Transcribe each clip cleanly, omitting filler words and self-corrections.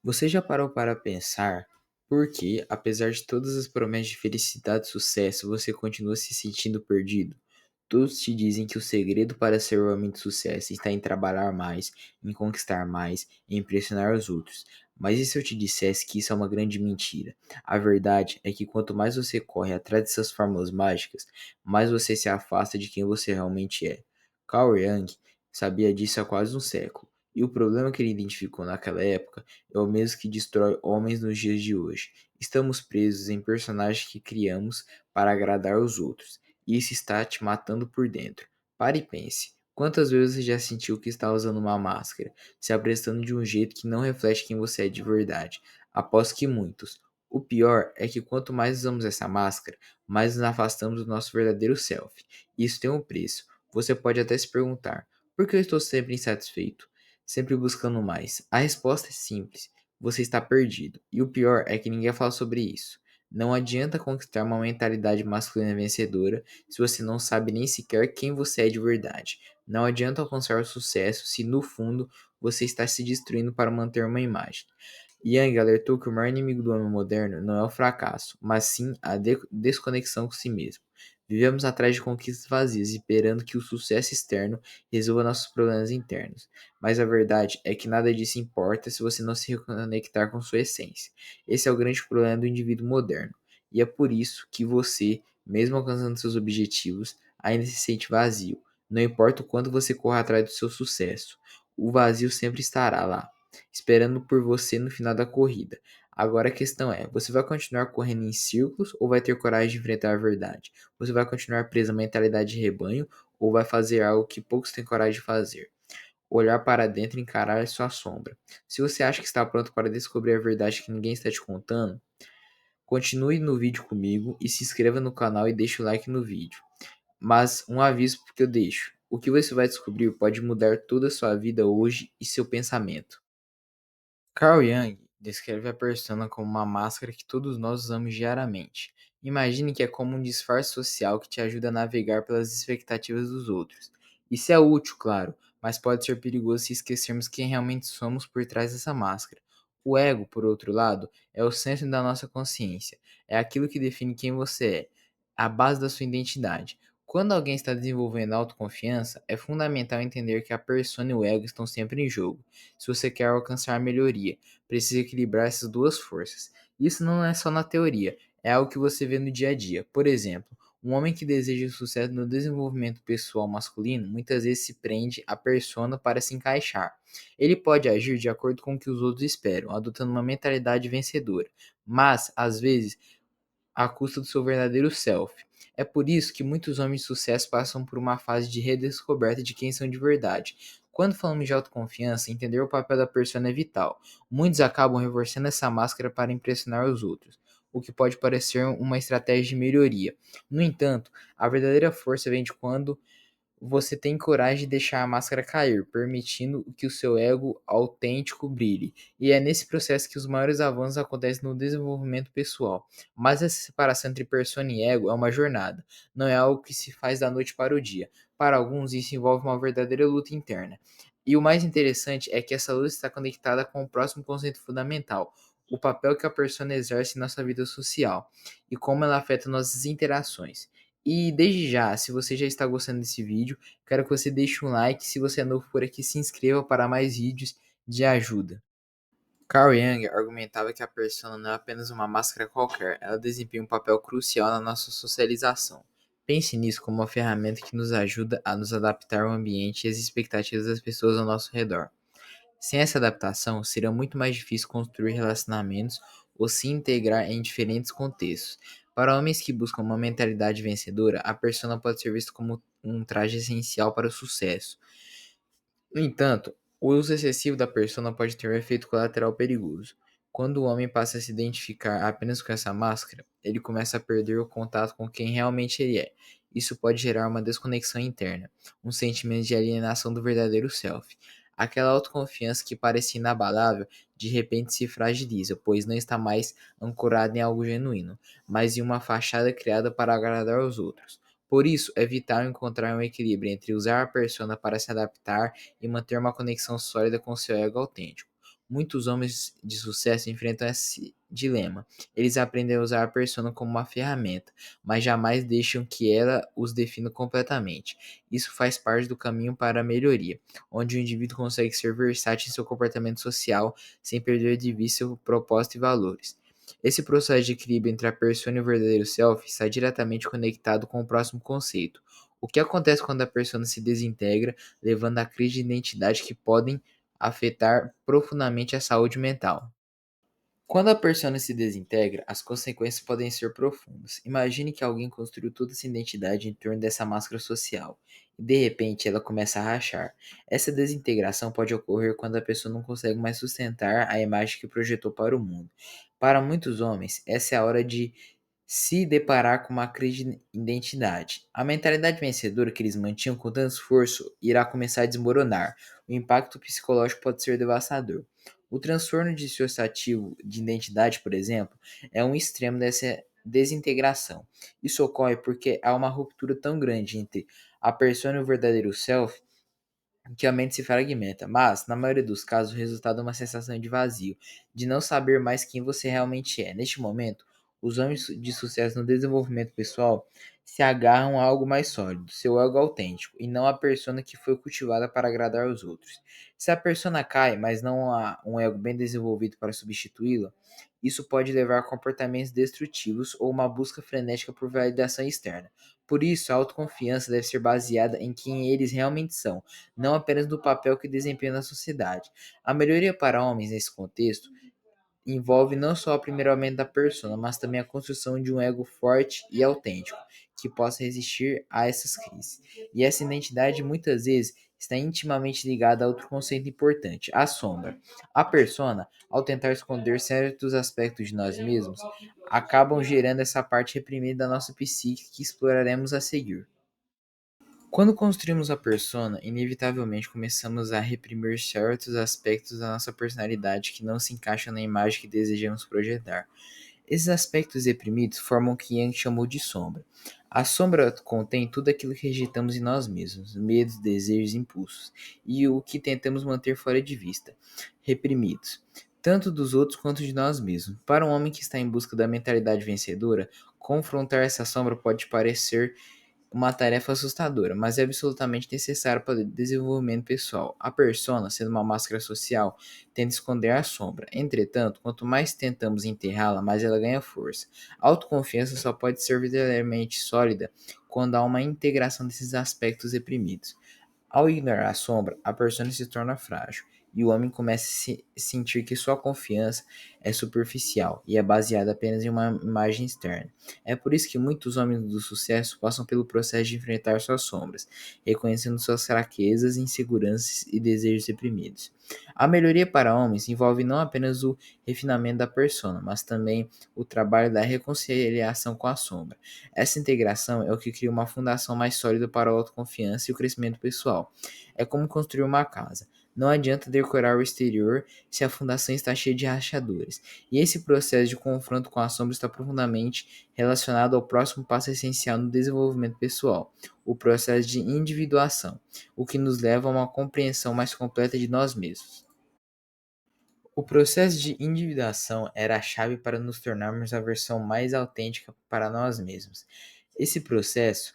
Você já parou para pensar por que, apesar de todas as promessas de felicidade e sucesso, você continua se sentindo perdido? Todos te dizem que o segredo para ser realmente sucesso está em trabalhar mais, em conquistar mais, em impressionar os outros. Mas e se eu te dissesse que isso é uma grande mentira? A verdade é que quanto mais você corre atrás dessas fórmulas mágicas, mais você se afasta de quem você realmente é. Carl Jung sabia disso há quase um século. E o problema que ele identificou naquela época é o mesmo que destrói homens nos dias de hoje. Estamos presos em personagens que criamos para agradar os outros, e isso está te matando por dentro. Pare e pense. Quantas vezes você já sentiu que está usando uma máscara, se apresentando de um jeito que não reflete quem você é de verdade? Aposto que muitos. O pior é que quanto mais usamos essa máscara, mais nos afastamos do nosso verdadeiro self. Isso tem um preço. Você pode até se perguntar: por que eu estou sempre insatisfeito? Sempre buscando mais? A resposta é simples: você está perdido. E o pior é que ninguém fala sobre isso. Não adianta conquistar uma mentalidade masculina vencedora se você não sabe nem sequer quem você é de verdade. Não adianta alcançar o sucesso se no fundo você está se destruindo para manter uma imagem. Yang alertou que o maior inimigo do homem moderno não é o fracasso, mas sim a desconexão com si mesmo. Vivemos atrás de conquistas vazias, esperando que o sucesso externo resolva nossos problemas internos. Mas a verdade é que nada disso importa se você não se reconectar com sua essência. Esse é o grande problema do indivíduo moderno. E é por isso que você, mesmo alcançando seus objetivos, ainda se sente vazio. Não importa o quanto você corra atrás do seu sucesso, o vazio sempre estará lá, esperando por você no final da corrida. Agora a questão é: você vai continuar correndo em círculos ou vai ter coragem de enfrentar a verdade? Você vai continuar preso à mentalidade de rebanho ou vai fazer algo que poucos têm coragem de fazer? Olhar para dentro e encarar sua sombra. Se você acha que está pronto para descobrir a verdade que ninguém está te contando, continue no vídeo comigo e se inscreva no canal e deixe o like no vídeo. Mas um aviso que eu deixo: o que você vai descobrir pode mudar toda a sua vida hoje e seu pensamento. Carl Jung descreve a persona como uma máscara que todos nós usamos diariamente. Imagine que é como um disfarce social que te ajuda a navegar pelas expectativas dos outros. Isso é útil, claro, mas pode ser perigoso se esquecermos quem realmente somos por trás dessa máscara. O ego, por outro lado, é o centro da nossa consciência. É aquilo que define quem você é, a base da sua identidade. Quando alguém está desenvolvendo autoconfiança, é fundamental entender que a persona e o ego estão sempre em jogo. Se você quer alcançar melhoria, precisa equilibrar essas duas forças. Isso não é só na teoria, é algo que você vê no dia a dia. Por exemplo, um homem que deseja sucesso no desenvolvimento pessoal masculino muitas vezes se prende à persona para se encaixar. Ele pode agir de acordo com o que os outros esperam, adotando uma mentalidade vencedora, mas, às vezes, à custa do seu verdadeiro self. É por isso que muitos homens de sucesso passam por uma fase de redescoberta de quem são de verdade. Quando falamos de autoconfiança, entender o papel da persona é vital. Muitos acabam reforçando essa máscara para impressionar os outros, o que pode parecer uma estratégia de melhoria. No entanto, a verdadeira força vem de quando você tem coragem de deixar a máscara cair, permitindo que o seu ego autêntico brilhe. E é nesse processo que os maiores avanços acontecem no desenvolvimento pessoal. Mas essa separação entre persona e ego é uma jornada, não é algo que se faz da noite para o dia. Para alguns, isso envolve uma verdadeira luta interna. E o mais interessante é que essa luta está conectada com o próximo conceito fundamental: o papel que a persona exerce em nossa vida social e como ela afeta nossas interações. E desde já, se você já está gostando desse vídeo, quero que você deixe um like. Se você é novo por aqui, se inscreva para mais vídeos de ajuda. Carl Jung argumentava que a persona não é apenas uma máscara qualquer, ela desempenha um papel crucial na nossa socialização. Pense nisso como uma ferramenta que nos ajuda a nos adaptar ao ambiente e às expectativas das pessoas ao nosso redor. Sem essa adaptação, seria muito mais difícil construir relacionamentos ou se integrar em diferentes contextos. Para homens que buscam uma mentalidade vencedora, a persona pode ser vista como um traje essencial para o sucesso. No entanto, o uso excessivo da persona pode ter um efeito colateral perigoso. Quando o homem passa a se identificar apenas com essa máscara, ele começa a perder o contato com quem realmente ele é. Isso pode gerar uma desconexão interna, um sentimento de alienação do verdadeiro self. Aquela autoconfiança que parecia inabalável, de repente se fragiliza, pois não está mais ancorada em algo genuíno, mas em uma fachada criada para agradar aos outros. Por isso, é vital encontrar um equilíbrio entre usar a persona para se adaptar e manter uma conexão sólida com seu ego autêntico. Muitos homens de sucesso enfrentam esse dilema. Eles aprendem a usar a persona como uma ferramenta, mas jamais deixam que ela os defina completamente. Isso faz parte do caminho para a melhoria, onde o indivíduo consegue ser versátil em seu comportamento social sem perder de vista seu propósito e valores. Esse processo de equilíbrio entre a persona e o verdadeiro self está diretamente conectado com o próximo conceito. O que acontece quando a persona se desintegra, levando a crises de identidade que podem afetar profundamente a saúde mental? Quando a persona se desintegra, as consequências podem ser profundas. Imagine que alguém construiu toda essa identidade em torno dessa máscara social, e de repente ela começa a rachar. Essa desintegração pode ocorrer quando a pessoa não consegue mais sustentar a imagem que projetou para o mundo. Para muitos homens, essa é a hora de se deparar com uma crise de identidade. A mentalidade vencedora que eles mantinham com tanto esforço irá começar a desmoronar. O impacto psicológico pode ser devastador. O transtorno dissociativo de identidade, por exemplo, é um extremo dessa desintegração. Isso ocorre porque há uma ruptura tão grande entre a persona e o verdadeiro self que a mente se fragmenta, mas, na maioria dos casos, o resultado é uma sensação de vazio, de não saber mais quem você realmente é. Neste momento, os homens de sucesso no desenvolvimento pessoal se agarram a algo mais sólido, seu ego autêntico, e não a persona que foi cultivada para agradar aos outros. Se a persona cai, mas não há um ego bem desenvolvido para substituí-la, isso pode levar a comportamentos destrutivos ou uma busca frenética por validação externa. Por isso, a autoconfiança deve ser baseada em quem eles realmente são, não apenas do papel que desempenham na sociedade. A melhoria para homens nesse contexto envolve não só o aprimoramento da persona, mas também a construção de um ego forte e autêntico, que possa resistir a essas crises. E essa identidade muitas vezes está intimamente ligada a outro conceito importante, a sombra. A persona, ao tentar esconder certos aspectos de nós mesmos, acabam gerando essa parte reprimida da nossa psique que exploraremos a seguir. Quando construímos a persona, inevitavelmente começamos a reprimir certos aspectos da nossa personalidade que não se encaixam na imagem que desejamos projetar. Esses aspectos reprimidos formam o que Yang chamou de sombra. A sombra contém tudo aquilo que rejeitamos em nós mesmos, medos, desejos, impulsos, e o que tentamos manter fora de vista, reprimidos, tanto dos outros quanto de nós mesmos. Para um homem que está em busca da mentalidade vencedora, confrontar essa sombra pode parecer uma tarefa assustadora, mas é absolutamente necessária para o desenvolvimento pessoal. A persona, sendo uma máscara social, tenta esconder a sombra. Entretanto, quanto mais tentamos enterrá-la, mais ela ganha força. A autoconfiança só pode ser verdadeiramente sólida quando há uma integração desses aspectos reprimidos. Ao ignorar a sombra, a persona se torna frágil e o homem começa a sentir que sua confiança é superficial e é baseada apenas em uma imagem externa. É por isso que muitos homens do sucesso passam pelo processo de enfrentar suas sombras, reconhecendo suas fraquezas, inseguranças e desejos reprimidos. A melhoria para homens envolve não apenas o refinamento da persona, mas também o trabalho da reconciliação com a sombra. Essa integração é o que cria uma fundação mais sólida para a autoconfiança e o crescimento pessoal. É como construir uma casa. Não adianta decorar o exterior se a fundação está cheia de rachaduras. E esse processo de confronto com a sombra está profundamente relacionado ao próximo passo essencial no desenvolvimento pessoal, o processo de individuação, o que nos leva a uma compreensão mais completa de nós mesmos. O processo de individuação era a chave para nos tornarmos a versão mais autêntica para nós mesmos. Esse processo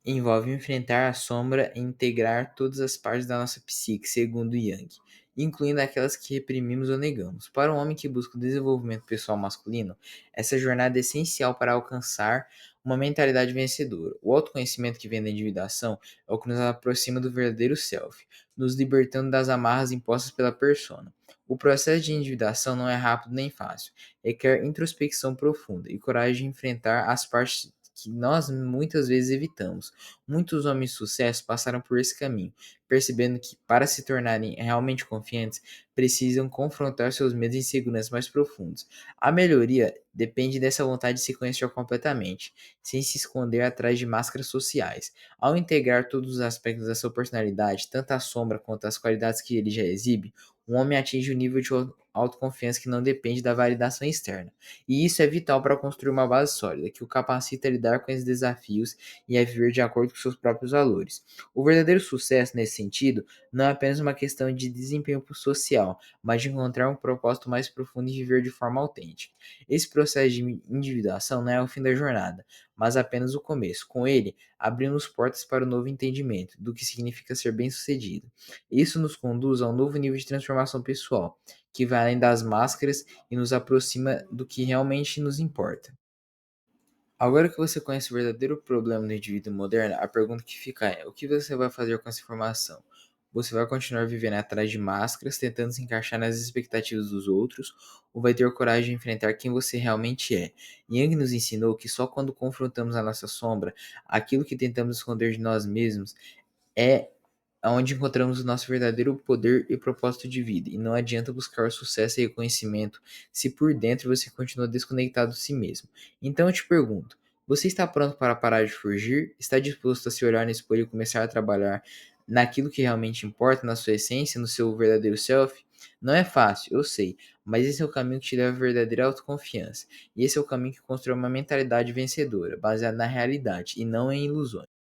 envolve enfrentar a sombra e integrar todas as partes da nossa psique, segundo Jung, incluindo aquelas que reprimimos ou negamos. Para um homem que busca o desenvolvimento pessoal masculino, essa jornada é essencial para alcançar uma mentalidade vencedora. O autoconhecimento que vem da individuação é o que nos aproxima do verdadeiro self, nos libertando das amarras impostas pela persona. O processo de individuação não é rápido nem fácil, requer introspecção profunda e coragem de enfrentar as partes que nós muitas vezes evitamos. Muitos homens de sucesso passaram por esse caminho, percebendo que, para se tornarem realmente confiantes, precisam confrontar seus medos e inseguranças mais profundos. A melhoria depende dessa vontade de se conhecer completamente, sem se esconder atrás de máscaras sociais. Ao integrar todos os aspectos da sua personalidade, tanto a sombra quanto as qualidades que ele já exibe, um homem atinge um nível de autoconfiança que não depende da validação externa. E isso é vital para construir uma base sólida, que o capacita a lidar com esses desafios e a viver de acordo com seus próprios valores. O verdadeiro sucesso, nesse nesse sentido, não é apenas uma questão de desempenho social, mas de encontrar um propósito mais profundo e viver de forma autêntica. Esse processo de individuação não é o fim da jornada, mas apenas o começo. Com ele, abrimos portas para o novo entendimento do que significa ser bem-sucedido. Isso nos conduz a um novo nível de transformação pessoal, que vai além das máscaras e nos aproxima do que realmente nos importa. Agora que você conhece o verdadeiro problema do indivíduo moderno, a pergunta que fica é: o que você vai fazer com essa informação? Você vai continuar vivendo atrás de máscaras, tentando se encaixar nas expectativas dos outros, ou vai ter coragem de enfrentar quem você realmente é? Yang nos ensinou que só quando confrontamos a nossa sombra, aquilo que tentamos esconder de nós mesmos, é onde encontramos o nosso verdadeiro poder e propósito de vida. E não adianta buscar sucesso e reconhecimento se por dentro você continua desconectado de si mesmo. Então eu te pergunto: você está pronto para parar de fugir? Está disposto a se olhar no espelho e começar a trabalhar naquilo que realmente importa, na sua essência, no seu verdadeiro self? Não é fácil, eu sei, mas esse é o caminho que te leva à verdadeira autoconfiança. E esse é o caminho que constrói uma mentalidade vencedora, baseada na realidade e não em ilusões.